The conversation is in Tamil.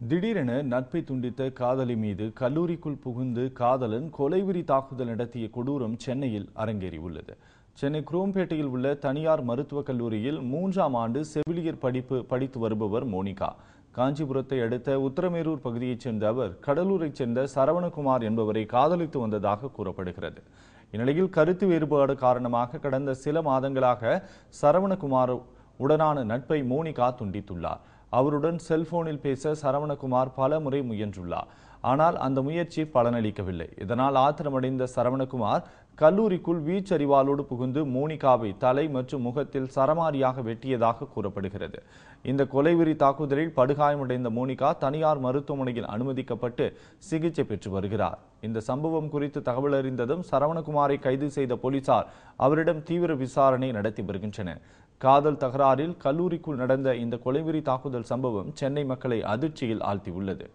திடீரென நட்பை துண்டித்த காதலி மீது கல்லூரிக்குள் புகுந்து காதலன் கொலைவெறி தாக்குதல் நடத்திய கொடூரம் சென்னையில் அரங்கேறியுள்ளது. சென்னை குரோம்பேட்டையில் உள்ள தனியார் மருத்துவக் கல்லூரியில் 3ஆம் ஆண்டு செவிலியர் படித்து வருபவர் மோனிகா. காஞ்சிபுரத்தை அடுத்த உத்தரமேரூர் பகுதியைச் சேர்ந்த அவர் கடலூரைச் சேர்ந்த சரவணகுமார் என்பவரை காதலித்து வந்ததாக கூறப்படுகிறது. இந்நிலையில் கருத்து வேறுபாடு காரணமாக கடந்த சில மாதங்களாக சரவணகுமார் உடனான நட்பை மோனிகா துண்டித்துள்ளார். அவருடன் செல்போனில் பேச சரவணகுமார் பல முறை முயன்றுள்ளார். ஆனால் அந்த முயற்சி பலனளிக்கவில்லை. இதனால் ஆத்திரமடைந்த சரவணகுமார் கல்லூரிக்குள் வீச்சரிவாளோடு புகுந்து மோனிகாவை தலை மற்றும் முகத்தில் சரமாரியாக வெட்டியதாக கூறப்படுகிறது. இந்த கொலைவெறி தாக்குதலில் படுகாயமடைந்த மோனிகா தனியார் மருத்துவமனையில் அனுமதிக்கப்பட்டு சிகிச்சை பெற்று வருகிறார். இந்த சம்பவம் குறித்து தகவல் அறிந்ததும் சரவணகுமாரை கைது செய்த போலீசார் அவரிடம் தீவிர விசாரணை நடத்தி வருகின்றனர். காதல் தகராறில் கல்லூரிக்குள் நடந்த இந்த கொலைவெறி தாக்குதல் சம்பவம் சென்னை மக்களை அதிர்ச்சியில் ஆழ்த்தியுள்ளது.